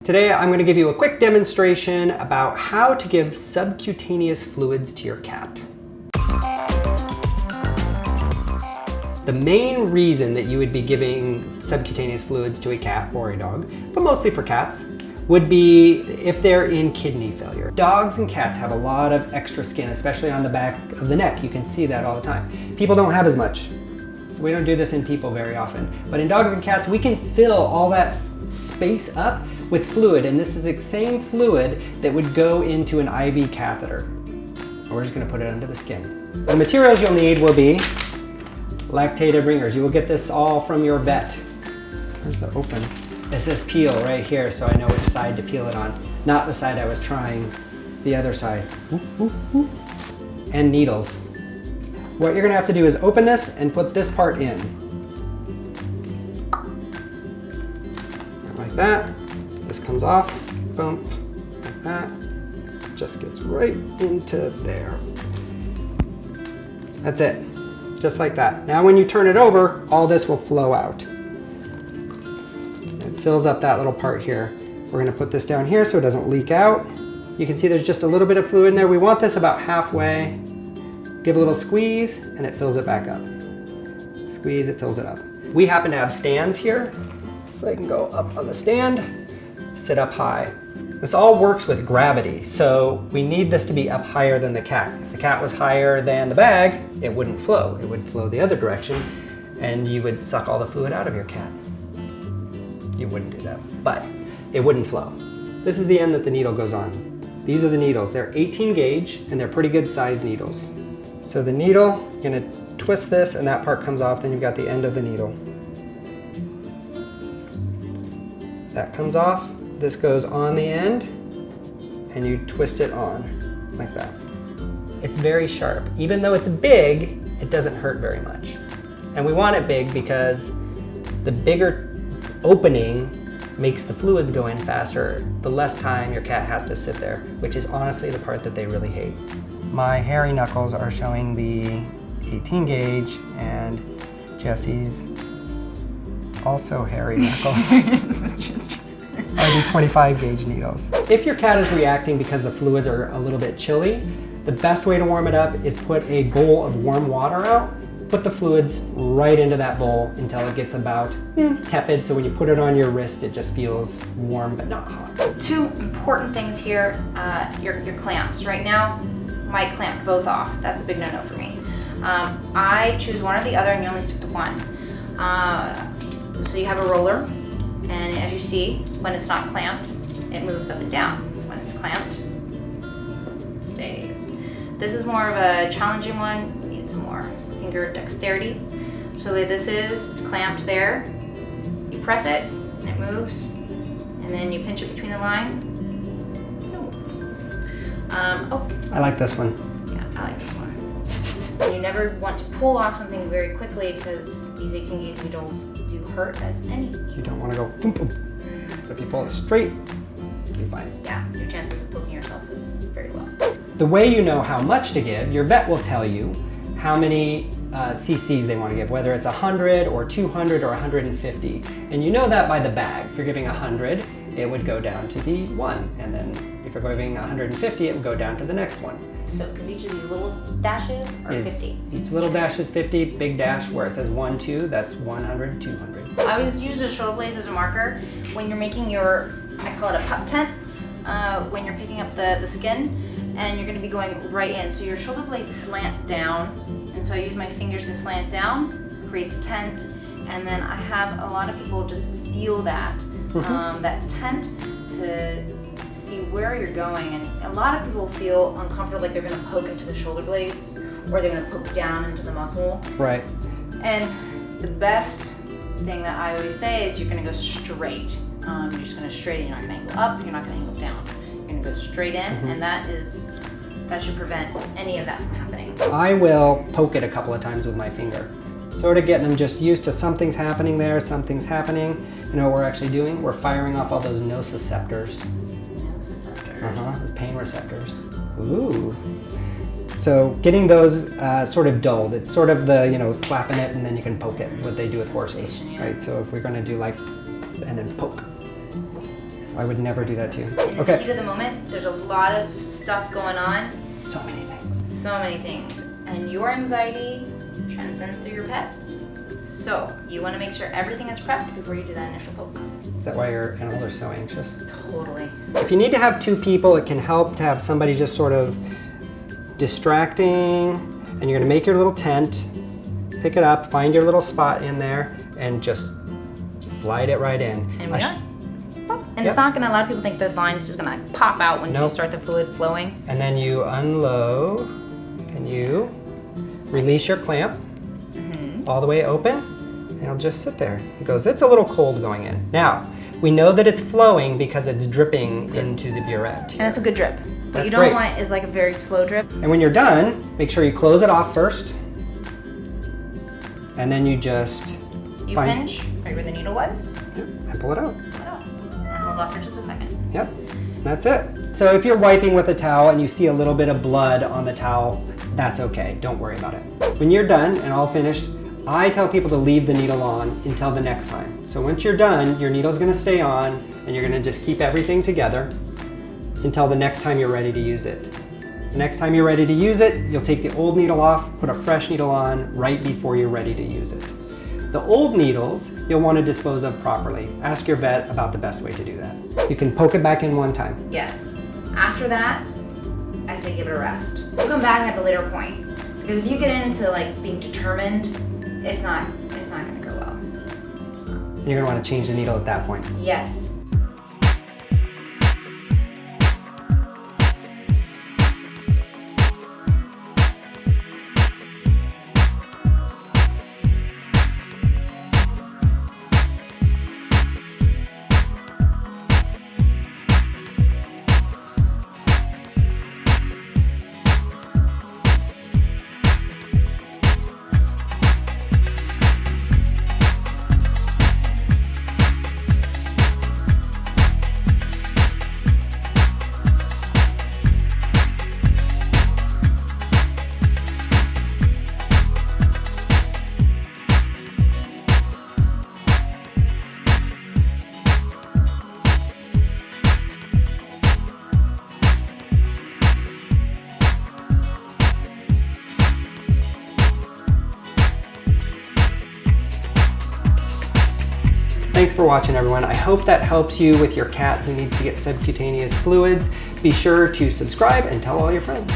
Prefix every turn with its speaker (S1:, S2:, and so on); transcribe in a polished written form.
S1: Today I'm going to give you a quick demonstration about how to give subcutaneous fluids to your cat. The main reason that you would be giving subcutaneous fluids to a cat or a dog, but mostly for cats, would be if they're in kidney failure. Dogs and cats have a lot of extra skin, especially on the back of the neck. You can see that all the time. People don't have as much, so we don't do this in people very often. But in dogs and cats, we can fill all that space up with fluid, and this is the same fluid that would go into an IV catheter. And we're just gonna put it under the skin. The materials you'll need will be lactated ringers. You will get this all from your vet. Where's the open? It says peel right here, so I know which side to peel it on. Not the side I was trying, the other side. And needles. What you're gonna have to do is open this and put this part in. Like that. This comes off, bump, like that. Just gets right into there. That's it, just like that. Now when you turn it over, all this will flow out. It fills up that little part here. We're gonna put this down here so it doesn't leak out. You can see there's just a little bit of fluid in there. We want this about halfway. Give a little squeeze and it fills it back up. Squeeze, it fills it up. We happen to have stands here, so I can go up on the stand, sit up high. This all works with gravity, so we need this to be up higher than the cat. If the cat was higher than the bag, it wouldn't flow. It would flow the other direction, and you would suck all the fluid out of your cat. You wouldn't do that, but it wouldn't flow. This is the end that the needle goes on. These are the needles. They're 18 gauge, and they're pretty good sized needles. So the needle, you're gonna twist this, and that part comes off, then you've got the end of the needle. That comes off. This goes on the end, and you twist it on, like that. It's very sharp. Even though it's big, it doesn't hurt very much. And we want it big because the bigger opening makes the fluids go in faster, the less time your cat has to sit there, which is honestly the part that they really hate. My hairy knuckles are showing the 18 gauge, and Jessie's also hairy knuckles. Are the 25 gauge needles. If your cat is reacting because the fluids are a little bit chilly, the best way to warm it up is put a bowl of warm water out, put the fluids right into that bowl until it gets about tepid, so when you put it on your wrist, it just feels warm but not hot.
S2: Two important things here, your clamps. Right now, my clamp both off. That's a big no-no for me. I choose one or the other, and you only stick to one. So you have a roller, and as you see, when it's not clamped, it moves up and down. When it's clamped, it stays. This is more of a challenging one. You need some more finger dexterity. So the way this is, it's clamped there. You press it, and it moves, and then you pinch it between the line.
S1: I like this one.
S2: Yeah, I like this one. And you never want to pull off something very quickly because these 18 gauge needles do hurt as any.
S1: You don't want to go boom, boom. But if you pull it straight, you'll be fine.
S2: Yeah, your chances of poking yourself is very low.
S1: The way you know how much to give, your vet will tell you how many cc's they want to give, whether it's 100 or 200 or 150. And you know that by the bag. If you're giving 100, it would go down to the one. And then if you're giving 150, it would go down to the next one.
S2: So, because each of these little dashes are 50.
S1: Each little dash is 50, big dash where it says 1, 2, that's 100, 200.
S2: I always use the shoulder blades as a marker when you're making your, I call it a pup tent, when you're picking up the skin, and you're gonna be going right in. So your shoulder blades slant down, and so I use my fingers to slant down, create the tent, and then I have a lot of people just feel that, that tent to see where you're going, and a lot of people feel uncomfortable, like they're gonna poke into the shoulder blades, or they're gonna poke down into the muscle.
S1: Right.
S2: And the best thing that I always say is you're gonna go straight. You're just gonna straighten, you're not gonna angle up, you're not gonna angle down. You're gonna go straight in, and that should prevent any of that from happening.
S1: I will poke it a couple of times with my finger. Sort of getting them just used to something's happening there, something's happening. You know what we're actually doing? We're firing off all those nociceptors. Those pain receptors. Ooh. So getting those sort of dulled. It's sort of the, slapping it and then you can poke it, what they do with horses, right? So if we're gonna do like, and then poke. I would never do that to you.
S2: In the heat
S1: Okay.
S2: of the moment, there's a lot of stuff going on.
S1: So many things.
S2: So many things. And your anxiety transcends through your pets. So you want to make sure everything is prepped before you do that initial poke.
S1: Is that why your animals are so anxious?
S2: Totally.
S1: If you need to have 2 people, it can help to have somebody just sort of distracting, and you're gonna make your little tent, pick it up, find your little spot in there, and just slide it right in.
S2: And we are. And
S1: Yep.
S2: it's not gonna, a lot of people think the line's just gonna pop out when you
S1: Nope.
S2: start the fluid flowing.
S1: And then you unload, and you release your clamp all the way open, and it'll just sit there. It goes, it's a little cold going in. Now, we know that it's flowing because it's dripping into the burette.
S2: And it's a good drip. What
S1: That's
S2: you don't
S1: great.
S2: want is like a very slow drip.
S1: And when you're done, make sure you close it off first, and then you just
S2: You
S1: Fine.
S2: pinch right where the needle was,
S1: and pull it out.
S2: pull it out, and hold off for just a second.
S1: Yep, that's it. So if you're wiping with a towel and you see a little bit of blood on the towel, that's okay, don't worry about it. When you're done and all finished, I tell people to leave the needle on until the next time. So once you're done, your needle's gonna stay on, and you're gonna just keep everything together until the next time you're ready to use it. The next time you're ready to use it, you'll take the old needle off, put a fresh needle on right before you're ready to use it. The old needles, you'll want to dispose of properly. Ask your vet about the best way to do that. You can poke it back in one time.
S2: Yes. After that, I say give it a rest. We'll come back at a later point. Because if you get into like being determined, it's not gonna go well. It's not.
S1: And you're gonna want to change the needle at that point.
S2: Yes.
S1: Thanks for watching, everyone. I hope that helps you with your cat who needs to get subcutaneous fluids. Be sure to subscribe and tell all your friends.